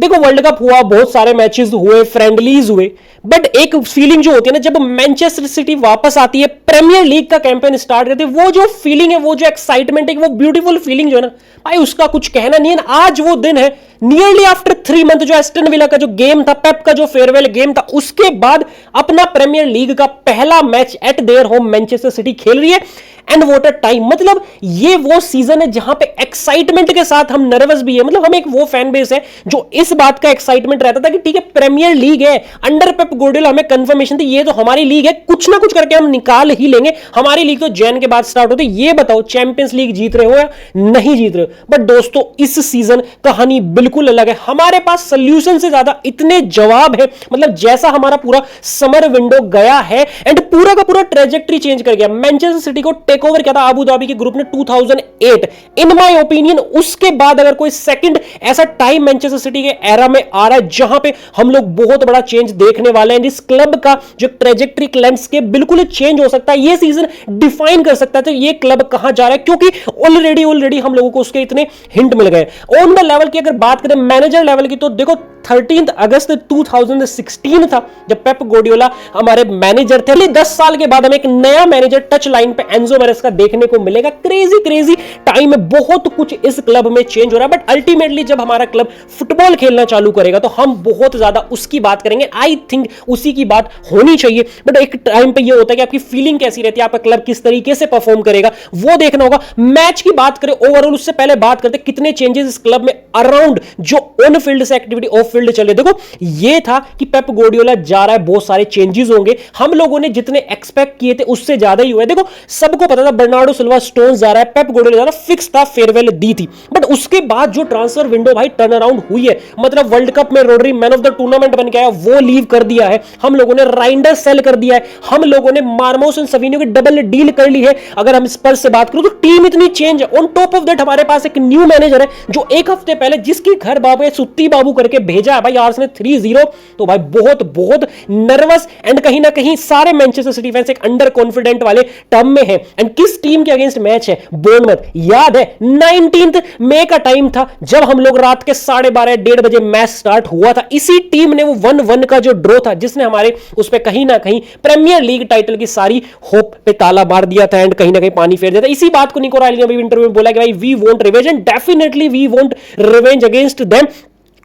देखो world cup हुआ, बहुत सारे मैचेस हुए, फ्रेंडलीज हुए, बट एक फीलिंग जो होती है ना जब मैनचेस्टर सिटी वापस आती है, प्रीमियर लीग का कैंपेन स्टार्ट करती है, वो जो फीलिंग है, वो जो एक्साइटमेंट है, वो ब्यूटीफुल फीलिंग जो है ना भाई, उसका कुछ कहना नहीं है। आज वो दिन है, नियरली आफ्टर 3 मंथ, जो एस्टन विला का जो गेम था, पेप का जो फेयरवेल गेम था, उसके बाद अपना प्रीमियर लीग का पहला match at their home Manchester city खेल रही है। एंड वॉट अ टाइम, मतलब ये वो सीजन है जहां पे एक्साइटमेंट के साथ हम नर्वस भी है। मतलब हम एक वो फैन बेस है जो इस बात का एक्साइटमेंट रहता था कि ठीक है प्रीमियर लीग है, अंडर पेप गार्डियोला, हमें कंफर्मेशन थी ये तो हमारी लीग है, कुछ ना कुछ करके हम निकाल ही लेंगे, हमारी लीग तो जैन के बाद स्टार्ट होती है। ये बताओ चैंपियंस लीग जीत रहे हो या नहीं जीत रहे हो। बट दोस्तों इस सीजन कहानी बिल्कुल अलग है, हमारे पास सोल्यूशन से ज्यादा इतने जवाब है। मतलब जैसा हमारा पूरा समर विंडो गया है एंड पूरा का पूरा ट्रेजेक्टरी चेंज कर गया। मैनचेस्टर सिटी को टेक ओवर किया था अबू धाबी के ग्रुप ने 2008। इन माय ओपिनियन उसके बाद अगर कोई सेकंड ऐसा टाइम मैनचेस्टर सिटी के एरा में आ रहा है जहां पे हम लोग बहुत बड़ा चेंज देखने वाले हैं, इस क्लब का जो ट्रेजेक्टरी लैंडस्केप बिल्कुल चेंज हो सकता है। ये सीजन डिफाइन कर सकता है तो ये क्लब कहां जा रहा है, क्योंकि ऑलरेडी हम लोगों को उसके इतने हिंट मिल गए। ऑन द लेवल की अगर बात करें मैनेजर लेवल की, तो देखो 13 अगस्त 2016 था जब पेप गार्डियोला हमारे मैनेजर थे। 10 साल के बाद हमें एक नया मैनेजर टच लाइन पे एंजो मैरेस्का देखने को मिलेगा। क्रेजी टाइम में बहुत कुछ इस क्लब में चेंज हो रहा है, बट अल्टीमेटली जब हमारा क्लब फुटबॉल खेलना चालू करेगा तो हम बहुत ज्यादा उसकी बात करेंगे। आई थिंक उसी की बात होनी चाहिए। बट एक टाइम पे ये होता है कि आपकी फीलिंग कैसी रहती है, आपका क्लब किस तरीके से परफॉर्म करेगा, वो देखना होगा। मैच की बात करें ओवरऑल, उससे पहले बात करते कितने चेंजेस इस क्लब में अराउंड जो ऑन फील्ड से एक्टिविटी ऑफ फील्ड चले। देखो ये था कि पेप गार्डियोला जा रहा है, बहुत सारे चेंजेस होंगे। हम लोगों ने जितने एक्सपेक्ट किए थे उससे ज्यादा ही हुआ है। देखो सबको पता था बर्नार्डो सिल्वा स्टोन्स जा रहा है, पेप गार्डियोला जा रहा है, फिक्स था, फेयरवेल दी थी। बट उसके बाद जो ट्रांसफर विंडो भाई टर्न अराउंड हुई है, मतलब वर्ल्ड कप में Rodri man of the tournament बन के आया, वो लीव कर दिया है। हम लोगों ने राइंडर सेल कर दिया है, हम लोगों ने मार्मोस एंड सवीनियो की डबल डील कर ली है। अगर हम स्पर्स से बात करूं तो टीम इतनी चेंज है। ऑन टॉप ऑफ दैट हमारे पास एक न्यू मैनेजर है जो एक हफ्ते पहले जिसकी घर बाबू सुत्ती बाबू करके भेजा है भाई आर्सेनल 3-0। तो भाई बहुत नर्वस एंड कहीं ना कहीं सारे मैनचेस्टर सिटी फैंस एक अंडर कॉन्फिडेंट वाले टर्म में है। एंड किस टीम के अगेंस्ट मैच है? बोर्नमथ। याद है 19 मई का टाइम था जब हम लोग रात के 12:30 1:30 बजे मैच स्टार्ट हुआ था। इसी टीम ने वो 1-1 का जो ड्रॉ था जिसने हमारे उस पर कहीं ना कहीं प्रीमियर लीग टाइटल की सारी होप पे ताला मार दिया था एंड कहीं ना कहीं पानी फेर दिया था। इसी बात को निको रायली ने अभी इंटरव्यू में बोला कि भाई we want revenge and definitely we want revenge against them.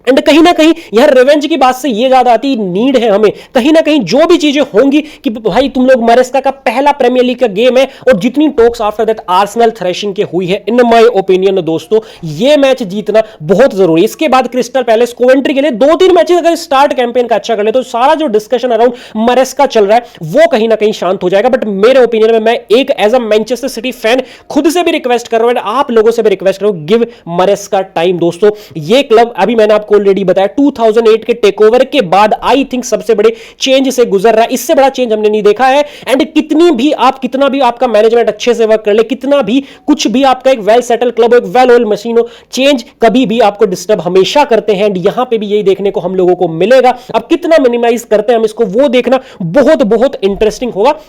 And कहीं ना कहीं यह रिवेंज की बात से यह ज्यादा आती नीड है हमें कहीं ना कहीं जो भी चीजें होंगी कि भाई तुम लोग मैरेस्का का पहला प्रीमियर लीग का गेम है और जितनी talks after that Arsenal thrashing के हुई है, इन माय ओपिनियन दोस्तों ये मैच जीतना बहुत जरूरी है। इसके बाद क्रिस्टल पैलेस कोवेंट्री के लिए 2-3 मैचेस अगर स्टार्ट कैंपेन का अच्छा कर ले तो सारा जो डिस्कशन अराउंड मैरेस्का चल रहा है वो कहीं ना कहीं शांत हो जाएगा। बट मेरे ओपिनियन में मैं एक as a Manchester City fan खुद से भी रिक्वेस्ट कर रहा हूं, आप लोगों से भी रिक्वेस्ट कर रहा हूं, गिव मैरेस्का टाइम। दोस्तों ये क्लब अभी मैंने आपको ऑलरेडी बताया 2008 के टेकओवर के बाद आई थिंक सबसे बड़े चेंज से गुजर रहा है। इससे बड़ा चेंज हमने नहीं देखा है। एंड कितना भी आपका मैनेजमेंट अच्छे से वर्क कर ले, कितना भी कुछ भी आपका एक वेल सेटल क्लब हो, एक वेल ऑयल मशीन हो, चेंज कभी भी आपको डिस्टर्ब हमेशा करते हैं। एंड यहां पे भी यही देखने को हम लोगों को मिलेगा। अब कितना मिनिमाइज करते हैं हम इसको वो देखना बहुत इंटरेस्टिंग होगा।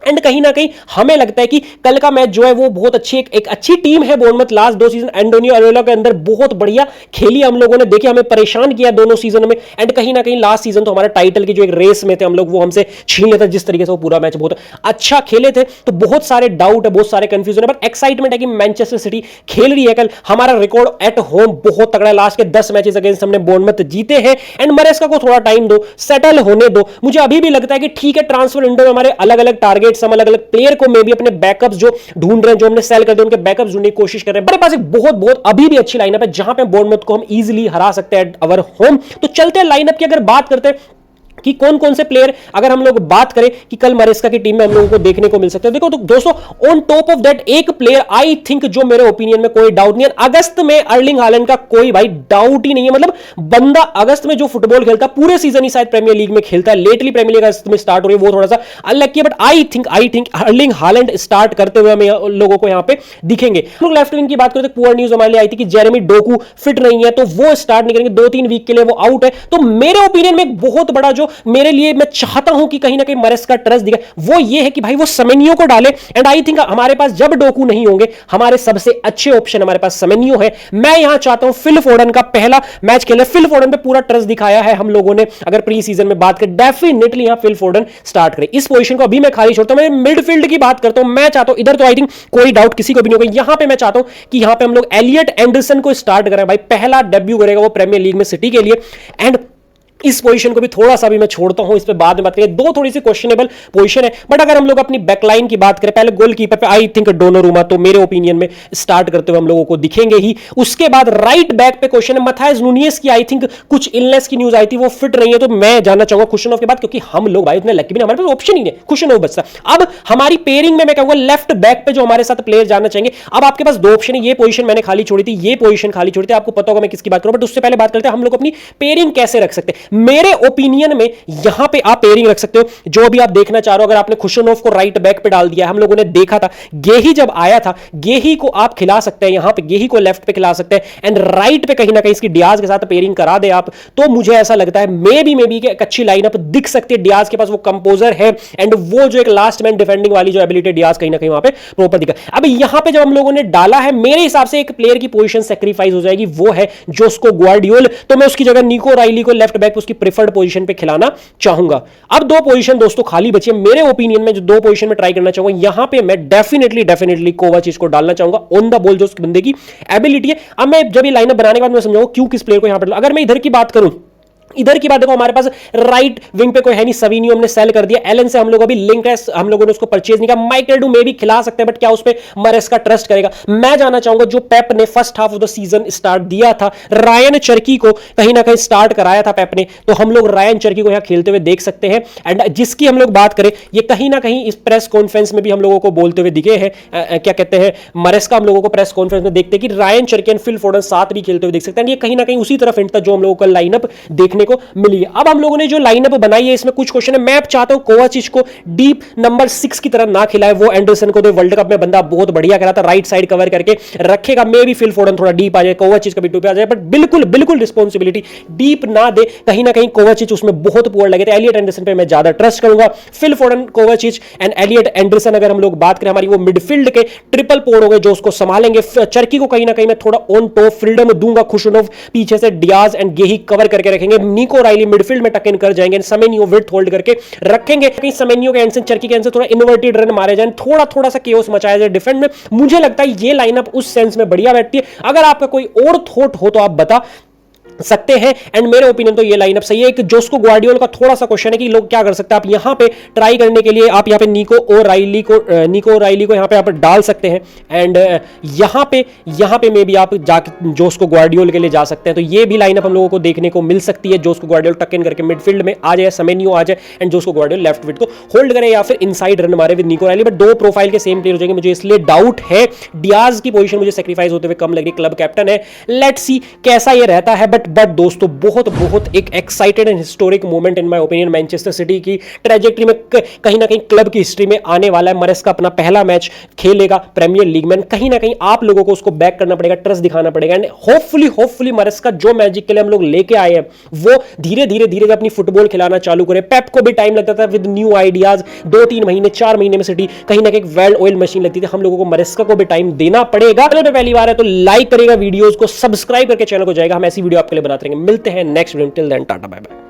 एंड कहीं ना कहीं हमें लगता है कि कल का मैच जो है वो बहुत अच्छी एक अच्छी टीम है बोर्नमथ। लास्ट 2 सीजन एंटोनियो अरेला के अंदर बहुत बढ़िया खेली हम लोगों ने, देखी हमें परेशान किया दोनों सीजन में। एंड कहीं ना कहीं लास्ट सीजन तो हमारा टाइटल की जो एक रेस में थे हम लोग, वो हमसे छीन लेते जिस तरीके से वो पूरा मैच बहुत अच्छा खेले थे। तो बहुत सारे डाउट है, बहुत सारे कंफ्यूजन है, बट एक्साइटमेंट है कि मैनचेस्टर सिटी खेल रही है। कल हमारा रिकॉर्ड एट होम बहुत तगड़ा है, लास्ट के 10 मैचेस अगेंस्ट हमने बोर्नमथ जीते हैं। एंड मैरेस्का को थोड़ा टाइम दो, सेटल होने दो। मुझे अभी भी लगता है कि ठीक है ट्रांसफर विंडो में हमारे अलग अलग टारगेट्स, हम अलग अलग प्लेयर को मे भी अपने बैकअप्स जो ढूंढ रहे हैं, जो हमने सेल कर दिए उनके बैकअप्स ढूंढने की कोशिश कर रहे हैं। मेरे पास एक बहुत अभी भी अच्छी लाइनअप है जहां पे बोर्नमथ को हम इजीली हरा सकते हैं अवर होम। तो चलते हैं लाइनअप की अगर बात करते हैं कि कौन से प्लेयर अगर हम लोग बात करें कि कल मैरेस्का की टीम में हम लोगों को देखने को मिल सकते हैं। देखो तो दोस्तों ऑन टॉप ऑफ दैट एक प्लेयर आई थिंक जो मेरे ओपिनियन में कोई डाउट नहीं है, अगस्त में अर्लिंग हालैंड का कोई भाई डाउट ही नहीं है। मतलब बंदा अगस्त में जो फुटबॉल खेलता है पूरे सीजन ही शायद प्रीमियर लीग में खेलता है, लेटली प्रीमियर लीग अगस्त में स्टार्ट हो रही है, वो थोड़ा सा अलग किया। But I think Erling Haaland start करते हुए हमें लोगों को यहां पे दिखेंगे। हम लोग लेफ्ट विंग की बात करें तो पुअर न्यूज हमारे लिए आई थी कि जेरेमी डोकू फिट नहीं है तो वो स्टार्ट नहीं करेंगे, 2-3 वीक के लिए वो आउट है। तो मेरे ओपिनियन में एक बहुत बड़ा जो मेरे लिए मैं चाहता हूं कि कहीं ना कहीं मरेस्का ट्रस्ट दिखे वो ये है कि भाई वो सेमेन्यो को डाले। एंड आई थिंक हमारे पास जब डोकू नहीं होंगे, हमारे सबसे अच्छे ऑप्शन हमारे पास सेमेन्यो है। मैं यहां चाहता हूं फिल फोर्डन का पहला मैच खेले, फिल फोर्डन पे पूरा ट्रस्ट दिखाया है हम लोगों ने, अगर प्री सीजन में बात करें डेफिनेटली यहां फिल फोर्डन स्टार्ट करे। इस पोजीशन को अभी मैं खाली छोड़ता हूं। मैं मिडफील्ड की बात करता हूं, मैं चाहता हूं इधर तो आई थिंक कोई डाउट किसी को भी नहीं होगा, यहां पे मैं चाहता हूं कि यहां पे हम लोग एलियट एंडरसन को स्टार्ट करें। भाई पहला डेब्यू करेगा वो प्रीमियर लीग में सिटी के लिए। एंड इस पोजीशन को भी थोड़ा सा भी मैं छोड़ता हूं, इस पे बाद में बात करें। दो थोड़ी सी क्वेश्चनेबल पोजीशन है, बट अगर हम लोग अपनी बैकलाइन की बात करें, पहले गोलकीपर पे आई थिंक डोनोरुमा तो मेरे ओपिनियन में स्टार्ट करते हुए हम लोगों को दिखेंगे ही। उसके बाद राइट बैक पे क्वेश्चन है मथायस नूनियस की, आई थिंक कुछ इलनेस की न्यूज आई थी, वो फिट नहीं है, तो मैं जानना चाहूंगा खुशनोव के बाद, क्योंकि हम लोग भाई इतने लकी भी नहीं, हमारे पास ऑप्शन ही नहीं, खुशनोव बचता। अब हमारी पेयरिंग में मैं कहूंगा लेफ्ट बैक पे जो हमारे साथ प्लेयर जाना चाहेंगे, अब आपके पास दो ऑप्शन है। ये पोजीशन मैंने खाली छोड़ी थी, ये पोजीशन खाली छोड़ी थी, आपको पता होगा मैं किसकी बात करूं, बट उससे पहले बात करते हैं हम लोग अपनी पेयरिंग कैसे रख सकते हैं। मेरे ओपिनियन में यहां पे आप पेयरिंग रख सकते हो जो भी आप देखना चाह रहे हो। अगर आपने खुशनोव को राइट बैक पे डाल दिया, हम लोगों ने देखा था गेही जब आया था, गेही को आप खिला सकते हैं, यहां पे गेही को लेफ्ट पे खिला सकते हैं, एंड राइट पे कहीं ना कहीं इसकी डियाज के साथ पेयरिंग करा दे आप, तो मुझे ऐसा लगता है मे बी एक अच्छी लाइनअप दिख सकती है। डियाज के पास वो कंपोजर है, एंड वो जो एक लास्ट मैन डिफेंडिंग वाली जो एबिलिटी डियाज कहीं ना कहीं वहां पे प्रॉपर दिखा। अब यहां पे जब हम लोगों ने डाला है, मेरे हिसाब से एक प्लेयर की पोजीशन सैक्रिफाइस हो जाएगी, वो है जोस्को ग्वार्डियोल। तो मैं उसकी जगह निको राइली को लेफ्ट बैक उसकी प्रेफर्ड पोजीशन पे खिलाना चाहूंगा। अब दो पोजीशन दोस्तों खाली बची है मेरे ओपिनियन में, जो दो पोजीशन में ट्राई करना चाहूंगा, यहां पे मैं डेफिनेटली कोवाचिच को डालना चाहूंगा। ऑन द बॉल जो उस बंदे की एबिलिटी है। अब मैं जब ये लाइनअप बनाने के बाद मैं समझाऊंगा क्यों किस प्लेयर को यहां पर। अगर मैं इधर की बात करूं, इधर की बात देखो, हमारे पास राइट विंग पे कोई है नहीं, सवीनियो हमने सेल कर दिया, एलन से हम लोग अभी लिंक है, हम लोगों ने उसको परचेज नहीं किया। माइकल डू में भी खिला सकते हैं, बट क्या उस पे मरेस्का ट्रस्ट करेगा? मैं जाना चाहूंगा जो पेप ने first half of the season start दिया था, रायन चर्की को कहीं ना कहीं स्टार्ट कराया था पेप ने, तो हम लोग रायन चर्की को यहां खेलते हुए देख सकते हैं। एंड जिसकी हम लोग बात करें, ये कहीं ना कहीं इस प्रेस कॉन्फ्रेंस में भी हम लोगों को बोलते हुए दिखे हैं, क्या कहते हैं, मरेस्का हम लोगों को प्रेस कॉन्फ्रेंस में देखते हैं कि रायन चर्की एंड फिल फोर्डन साथ भी खेलते हुए देख सकते हैं। ये कहीं ना कहीं उसी तरफ हिंट था जो हम लोगों को लाइनअप देखने को मिली है। अब हम लोगों ने जो लाइनअप बनाई है, इसमें कुछ क्वेश्चन है। मैं चाहता हूं कोवाचिच को डीप नंबर 6 की तरह ना खिलाए, वो एंडरसन को दे। वर्ल्ड कप में बंदा बहुत बढ़िया करा था, राइट साइड कवर करके रखेगा। मे भी फिल फोर्डन थोड़ा डीप आ जाए, कोवाचिच कभी टू पे आ जाए, बट बिल्कुल रिस्पॉन्सिबिलिटी डीप ना दे। कहीं ना कहीं कोवाचिच उसमें बहुत पुअर लगे थे। एलियट एंडरसन पे मैं ज्यादा ट्रस्ट करूंगा। Phil Foden, Kovacic and Elliot Anderson, अगर हम लोग बात करें हमारी वो मिडफील्ड के ट्रिपल पोर हो गए जो उसको संभालेंगे। चर्की को कहीं ना कहीं मैं थोड़ा ऑन टॉप फ्रीडम दूंगा। खुशनोव पीछे से डियाज एंड गेही कवर करके रखेंगे। निको राइली मिडफील्ड में टक इन कर जाएंगे, सेमेन्यो विड्थ होल्ड करके रखेंगे। कहीं सेमेन्यो के एंड से चर्की के एंड से थोड़ा इन्वर्टेड रन मारे जाए, थोड़ा सा केओस मचाया जाए डिफेंड में। मुझे लगता है ये लाइनअप उस सेंस में बढ़िया बैठती है। अगर आपका कोई और थॉट हो तो आप बता सकते हैं। एंड मेरे ओपिनियन तो ये लाइनअप सही है। एक जोस्को ग्वार्डियोल का थोड़ा सा क्वेश्चन है कि लोग क्या कर सकते हैं। आप यहां पे ट्राई करने के लिए आप यहां पे निको राइली को यहां पे आप डाल सकते हैं। एंड यहां पे मे भी आप जाके जोस्को ग्वार्डियोल के लिए जा सकते हैं। तो ये भी लाइनअप हम लोगों को देखने को मिल सकती है। जोस्को ग्वार्डियोल टक इन करके मिडफील्ड में आ जाए, सेमेन्यो आ जाए, एंड जोस्को ग्वार्डियोल लेफ्ट विड को होल्ड करे या फिर इनसाइड रन मारे विद निको राइली। बट दो प्रोफाइल के सेम प्लेयर हो जाएंगे, मुझे इसलिए डाउट है। डियाज की पोजीशन मुझे सैक्रिफाइस होते हुए कम लग रही, क्लब कैप्टन है। लेट्स सी कैसा ये रहता है। बट दोस्तों बहुत एक excited and historic moment in my opinion Manchester city की ट्रेजेक्टरी में कहीं ना कहीं क्लब की हिस्ट्री में आने वाला है। मरेस्का अपना पहला मैच खेलेगा प्रीमियर लीग में। कहीं ना कहीं आप लोगों को उसको बैक करना पड़ेगा, ट्रस्ट दिखाना पड़ेगा। एंड होपफुली मरेस्का जो मैजिक के लिए हम लोग लेके आए हैं वो धीरे धीरे अपनी फुटबॉल खिलाना चालू करे। पेप को भी टाइम लगता था विद न्यू आइडियाज, 2-3 महीने 4 महीने में सिटी कहीं ना कहीं वेल ऑयल मशीन लगती थी। हम लोगों को मरेस्का को भी टाइम देना पड़ेगा। चैनल पे पहली बार है तो लाइक करेगा, वीडियोस को सब्सक्राइब करके चैनल को जाएगा। हम ऐसी वीडियो आपके लिए बनाते रहेंगे। मिलते हैं next video. Till then tata bye bye.